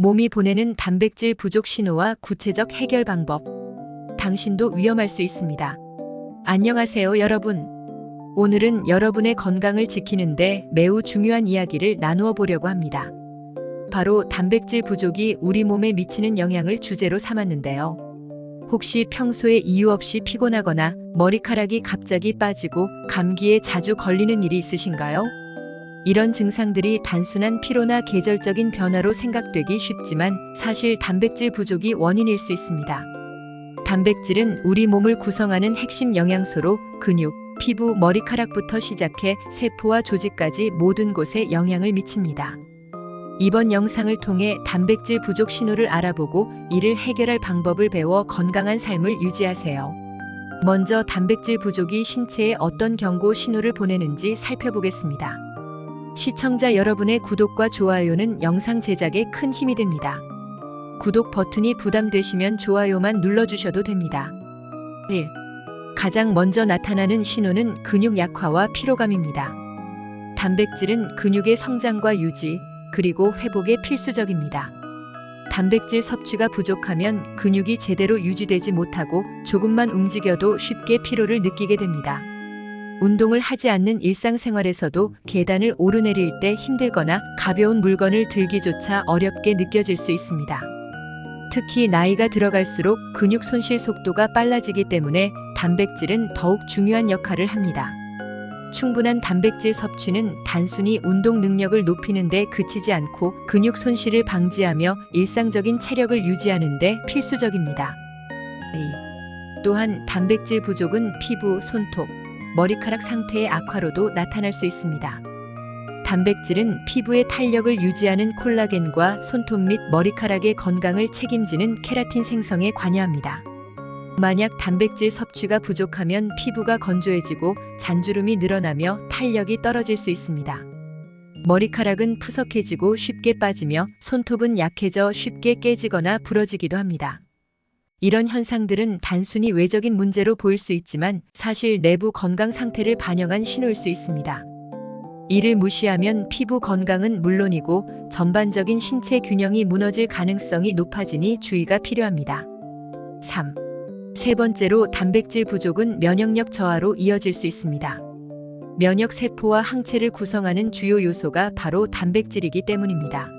몸이 보내는 단백질 부족 신호와 구체적 해결 방법. 당신도 위험할 수 있습니다. 안녕하세요, 여러분. 오늘은 여러분의 건강을 지키는데 매우 중요한 이야기를 나누어 보려고 합니다. 바로 단백질 부족이 우리 몸에 미치는 영향을 주제로 삼았는데요. 혹시 평소에 이유 없이 피곤하거나 머리카락이 갑자기 빠지고 감기에 자주 걸리는 일이 있으신가요? 이런 증상들이 단순한 피로나 계절적인 변화로 생각되기 쉽지만 사실 단백질 부족이 원인일 수 있습니다. 단백질은 우리 몸을 구성하는 핵심 영양소로 근육, 피부, 머리카락부터 시작해 세포와 조직까지 모든 곳에 영향을 미칩니다. 이번 영상을 통해 단백질 부족 신호를 알아보고 이를 해결할 방법을 배워 건강한 삶을 유지하세요. 먼저 단백질 부족이 신체에 어떤 경고 신호를 보내는지 살펴보겠습니다. 시청자 여러분의 구독과 좋아요는 영상 제작에 큰 힘이 됩니다. 구독 버튼이 부담되시면 좋아요만 눌러주셔도 됩니다. 1. 가장 먼저 나타나는 신호는 근육 약화와 피로감입니다. 단백질은 근육의 성장과 유지, 그리고 회복에 필수적입니다. 단백질 섭취가 부족하면 근육이 제대로 유지되지 못하고 조금만 움직여도 쉽게 피로를 느끼게 됩니다. 운동을 하지 않는 일상생활에서도 계단을 오르내릴 때 힘들거나 가벼운 물건을 들기조차 어렵게 느껴질 수 있습니다. 특히 나이가 들어갈수록 근육 손실 속도가 빨라지기 때문에 단백질은 더욱 중요한 역할을 합니다. 충분한 단백질 섭취는 단순히 운동 능력을 높이는 데 그치지 않고 근육 손실을 방지하며 일상적인 체력을 유지하는 데 필수적입니다. 또한 단백질 부족은 피부, 손톱, 머리카락 상태의 악화로도 나타날 수 있습니다. 단백질은 피부의 탄력을 유지하는 콜라겐과 손톱 및 머리카락의 건강을 책임지는 케라틴 생성에 관여합니다. 만약 단백질 섭취가 부족하면 피부가 건조해지고 잔주름이 늘어나며 탄력이 떨어질 수 있습니다. 머리카락은 푸석해지고 쉽게 빠지며 손톱은 약해져 쉽게 깨지거나 부러지기도 합니다. 이런 현상들은 단순히 외적인 문제로 보일 수 있지만 사실 내부 건강 상태를 반영한 신호일 수 있습니다. 이를 무시하면 피부 건강은 물론이고 전반적인 신체 균형이 무너질 가능성이 높아지니 주의가 필요합니다. 3. 세 번째로 단백질 부족은 면역력 저하로 이어질 수 있습니다. 면역 세포와 항체를 구성하는 주요 요소가 바로 단백질이기 때문입니다.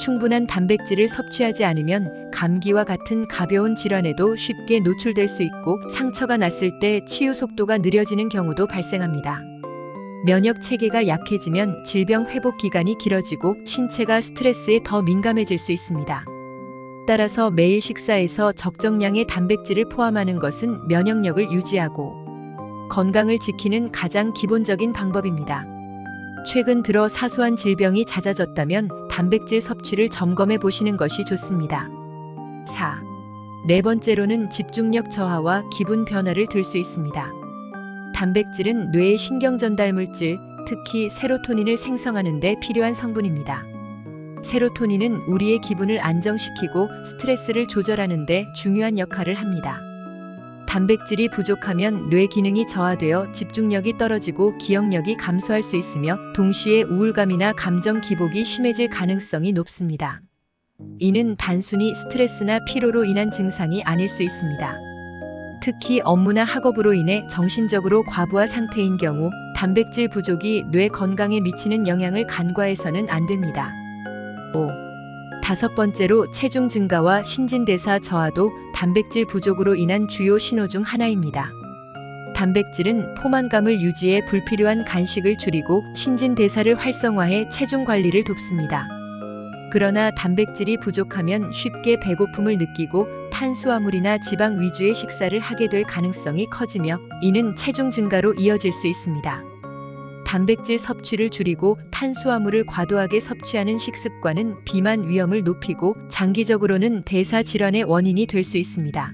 충분한 단백질을 섭취하지 않으면 감기와 같은 가벼운 질환에도 쉽게 노출될 수 있고 상처가 났을 때 치유 속도가 느려지는 경우도 발생합니다. 면역 체계가 약해지면 질병 회복 기간이 길어지고 신체가 스트레스에 더 민감해질 수 있습니다. 따라서 매일 식사에서 적정량의 단백질을 포함하는 것은 면역력을 유지하고 건강을 지키는 가장 기본적인 방법입니다. 최근 들어 사소한 질병이 잦아졌다면 단백질 섭취를 점검해 보시는 것이 좋습니다. 4. 네 번째로는 집중력 저하와 기분 변화를 들 수 있습니다. 단백질은 뇌의 신경 전달 물질, 특히 세로토닌을 생성하는 데 필요한 성분입니다. 세로토닌은 우리의 기분을 안정시키고 스트레스를 조절하는 데 중요한 역할을 합니다. 단백질이 부족하면 뇌 기능이 저하되어 집중력이 떨어지고 기억력이 감소할 수 있으며 동시에 우울감이나 감정 기복이 심해질 가능성이 높습니다. 이는 단순히 스트레스나 피로로 인한 증상이 아닐 수 있습니다. 특히 업무나 학업으로 인해 정신적으로 과부하 상태인 경우 단백질 부족이 뇌 건강에 미치는 영향을 간과해서는 안 됩니다. 5. 다섯 번째로 체중 증가와 신진대사 저하도 단백질 부족으로 인한 주요 신호 중 하나입니다. 단백질은 포만감을 유지해 불필요한 간식을 줄이고 신진대사를 활성화해 체중 관리를 돕습니다. 그러나 단백질이 부족하면 쉽게 배고픔을 느끼고 탄수화물이나 지방 위주의 식사를 하게 될 가능성이 커지며 이는 체중 증가로 이어질 수 있습니다. 단백질 섭취를 줄이고 탄수화물을 과도하게 섭취하는 식습관은 비만 위험을 높이고 장기적으로는 대사 질환의 원인이 될 수 있습니다.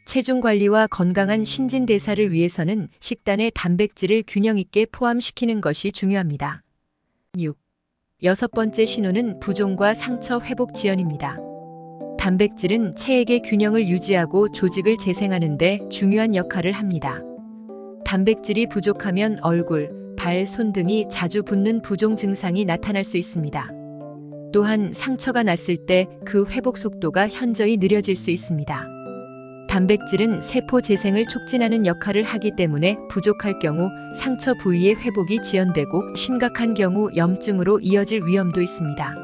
체중 관리와 건강한 신진대사를 위해서는 식단에 단백질을 균형 있게 포함시키는 것이 중요합니다. 6. 여섯 번째 신호는 부종과 상처 회복 지연입니다. 단백질은 체액의 균형을 유지하고 조직을 재생하는 데 중요한 역할을 합니다. 단백질이 부족하면 얼굴, 발, 손 등이 자주 붓는 부종 증상이 나타날 수 있습니다. 또한 상처가 났을 때 그 회복 속도가 현저히 느려질 수 있습니다. 단백질은 세포 재생을 촉진하는 역할을 하기 때문에 부족할 경우 상처 부위의 회복이 지연되고 심각한 경우 염증으로 이어질 위험도 있습니다.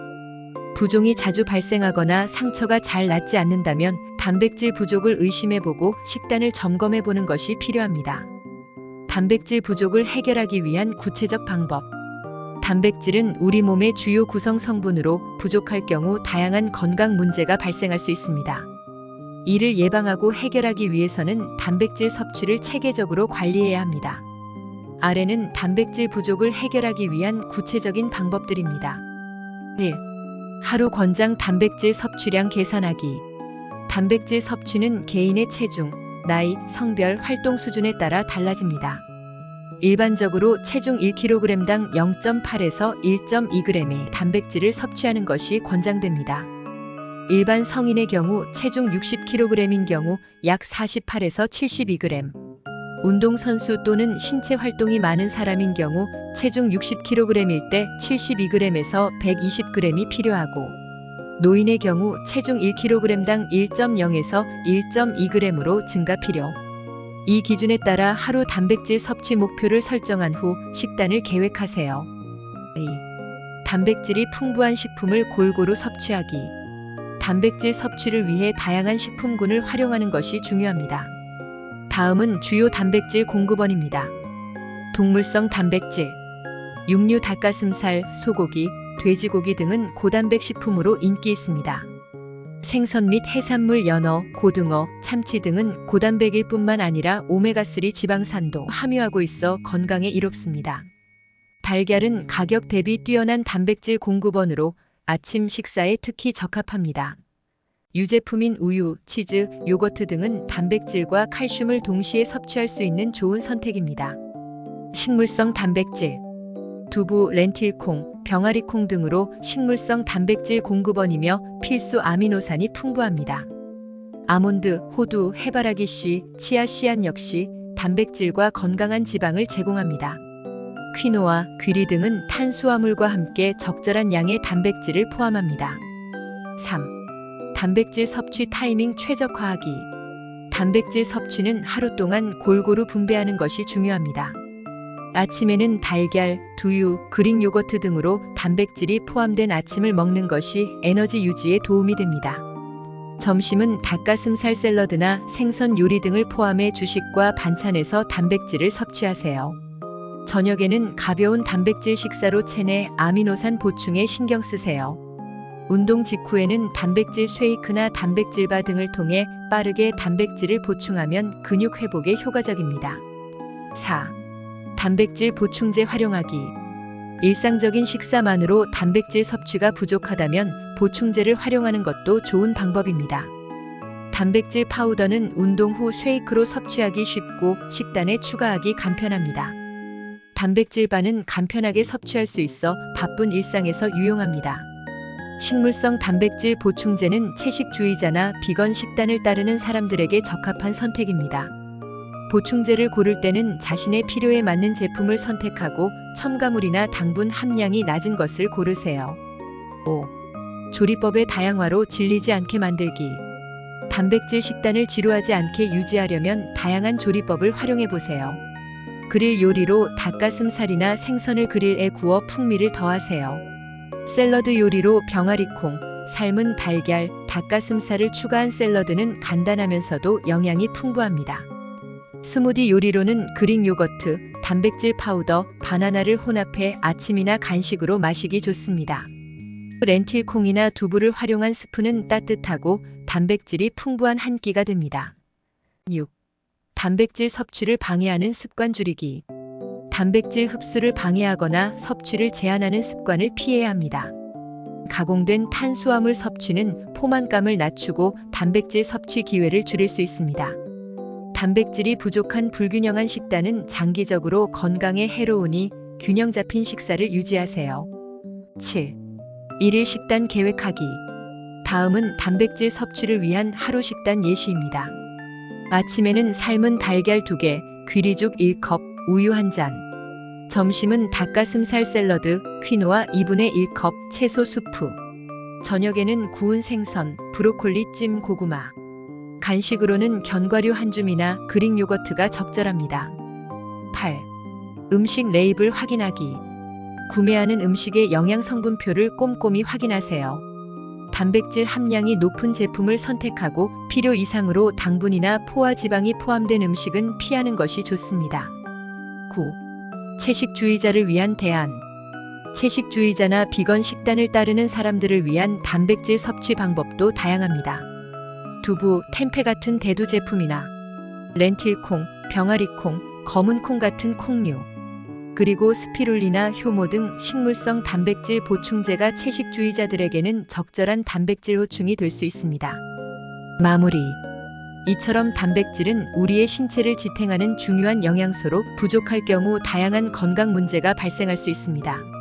부종이 자주 발생하거나 상처가 잘 낫지 않는다면 단백질 부족을 의심해보고 식단을 점검해보는 것이 필요합니다. 단백질 부족을 해결하기 위한 구체적 방법. 단백질은 우리 몸의 주요 구성 성분으로 부족할 경우 다양한 건강 문제가 발생할 수 있습니다. 이를 예방하고 해결하기 위해서는 단백질 섭취를 체계적으로 관리해야 합니다. 아래는 단백질 부족을 해결하기 위한 구체적인 방법들입니다. 1. 하루 권장 단백질 섭취량 계산하기. 단백질 섭취는 개인의 체중, 나이, 성별, 활동 수준에 따라 달라집니다. 일반적으로 체중 1kg당 0.8에서 1.2g의 단백질을 섭취하는 것이 권장됩니다. 일반 성인의 경우 체중 60kg인 경우 약 48에서 72g, 운동선수 또는 신체 활동이 많은 사람인 경우 체중 60kg일 때 72g에서 120g이 필요하고, 노인의 경우 체중 1kg당 1.0에서 1.2g으로 증가 필요. 이 기준에 따라 하루 단백질 섭취 목표를 설정한 후 식단을 계획하세요. 2. 단백질이 풍부한 식품을 골고루 섭취하기. 단백질 섭취를 위해 다양한 식품군을 활용하는 것이 중요합니다. 다음은 주요 단백질 공급원입니다. 동물성 단백질. 육류, 닭가슴살, 소고기, 돼지고기 등은 고단백 식품으로 인기 있습니다. 생선 및 해산물, 연어, 고등어, 참치 등은 고단백일 뿐만 아니라 오메가3 지방산도 함유하고 있어 건강에 이롭습니다. 달걀은 가격 대비 뛰어난 단백질 공급원으로 아침 식사에 특히 적합합니다. 유제품인 우유, 치즈, 요거트 등은 단백질과 칼슘을 동시에 섭취할 수 있는 좋은 선택입니다. 식물성 단백질. 두부, 렌틸콩, 병아리콩 등으로 식물성 단백질 공급원이며 필수 아미노산이 풍부합니다. 아몬드, 호두, 해바라기 씨, 치아 씨앗 역시 단백질과 건강한 지방을 제공합니다. 퀴노아, 귀리 등은 탄수화물과 함께 적절한 양의 단백질을 포함합니다. 3. 단백질 섭취 타이밍 최적화하기. 단백질 섭취는 하루 동안 골고루 분배하는 것이 중요합니다. 아침에는 달걀, 두유, 그릭 요거트 등으로 단백질이 포함된 아침을 먹는 것이 에너지 유지에 도움이 됩니다. 점심은 닭가슴살 샐러드나 생선 요리 등을 포함해 주식과 반찬에서 단백질을 섭취하세요. 저녁에는 가벼운 단백질 식사로 체내 아미노산 보충에 신경 쓰세요. 운동 직후에는 단백질 쉐이크나 단백질바 등을 통해 빠르게 단백질을 보충하면 근육 회복에 효과적입니다. 4. 단백질 보충제 활용하기. 일상적인 식사만으로 단백질 섭취가 부족하다면 보충제를 활용하는 것도 좋은 방법입니다. 단백질 파우더는 운동 후 쉐이크로 섭취하기 쉽고 식단에 추가하기 간편합니다. 단백질바는 간편하게 섭취할 수 있어 바쁜 일상에서 유용합니다. 식물성 단백질 보충제는 채식주의자나 비건 식단을 따르는 사람들에게 적합한 선택입니다. 보충제를 고를 때는 자신의 필요에 맞는 제품을 선택하고 첨가물이나 당분 함량이 낮은 것을 고르세요. 5. 조리법의 다양화로 질리지 않게 만들기. 단백질 식단을 지루하지 않게 유지하려면 다양한 조리법을 활용해 보세요. 그릴 요리로 닭가슴살이나 생선을 그릴에 구워 풍미를 더하세요. 샐러드 요리로 병아리콩, 삶은 달걀, 닭가슴살을 추가한 샐러드는 간단하면서도 영양이 풍부합니다. 스무디 요리로는 그릭 요거트, 단백질 파우더, 바나나를 혼합해 아침이나 간식으로 마시기 좋습니다. 렌틸콩이나 두부를 활용한 스프는 따뜻하고 단백질이 풍부한 한 끼가 됩니다. 6. 단백질 섭취를 방해하는 습관 줄이기. 단백질 흡수를 방해하거나 섭취를 제한하는 습관을 피해야 합니다. 가공된 탄수화물 섭취는 포만감을 낮추고 단백질 섭취 기회를 줄일 수 있습니다. 단백질이 부족한 불균형한 식단은 장기적으로 건강에 해로우니 균형 잡힌 식사를 유지하세요. 7. 일일 식단 계획하기. 다음은 단백질 섭취를 위한 하루 식단 예시입니다. 아침에는 삶은 달걀 2개, 귀리죽 1컵, 우유 1잔. 점심은 닭가슴살 샐러드, 퀴노아 2분의 1컵, 채소 수프. 저녁에는 구운 생선, 브로콜리 찜 고구마. 간식으로는 견과류 한 줌이나 그릭 요거트가 적절합니다. 8. 음식 레이블 확인하기. 구매하는 음식의 영양 성분표를 꼼꼼히 확인하세요. 단백질 함량이 높은 제품을 선택하고 필요 이상으로 당분이나 포화 지방이 포함된 음식은 피하는 것이 좋습니다. 9. 채식주의자를 위한 대안. 채식주의자나 비건 식단을 따르는 사람들을 위한 단백질 섭취 방법도 다양합니다. 두부, 템페 같은 대두 제품이나 렌틸콩, 병아리콩, 검은콩 같은 콩류, 그리고 스피룰리나 효모 등 식물성 단백질 보충제가 채식주의자들에게는 적절한 단백질 호충이 될 수 있습니다. 마무리. 이처럼 단백질은 우리의 신체를 지탱하는 중요한 영양소로 부족할 경우 다양한 건강 문제가 발생할 수 있습니다.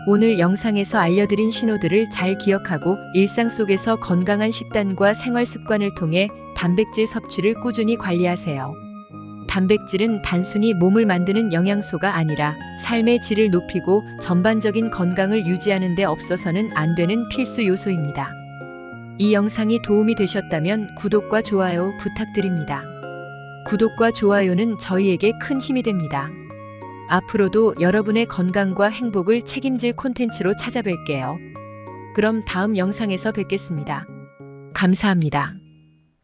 오늘 영상에서 알려드린 신호들을 잘 기억하고 일상 속에서 건강한 식단과 생활 습관을 통해 단백질 섭취를 꾸준히 관리하세요. 단백질은 단순히 몸을 만드는 영양소가 아니라 삶의 질을 높이고 전반적인 건강을 유지하는 데 없어서는 안 되는 필수 요소입니다. 이 영상이 도움이 되셨다면 구독과 좋아요 부탁드립니다. 구독과 좋아요는 저희에게 큰 힘이 됩니다. 앞으로도 여러분의 건강과 행복을 책임질 콘텐츠로 찾아뵐게요. 그럼 다음 영상에서 뵙겠습니다. 감사합니다.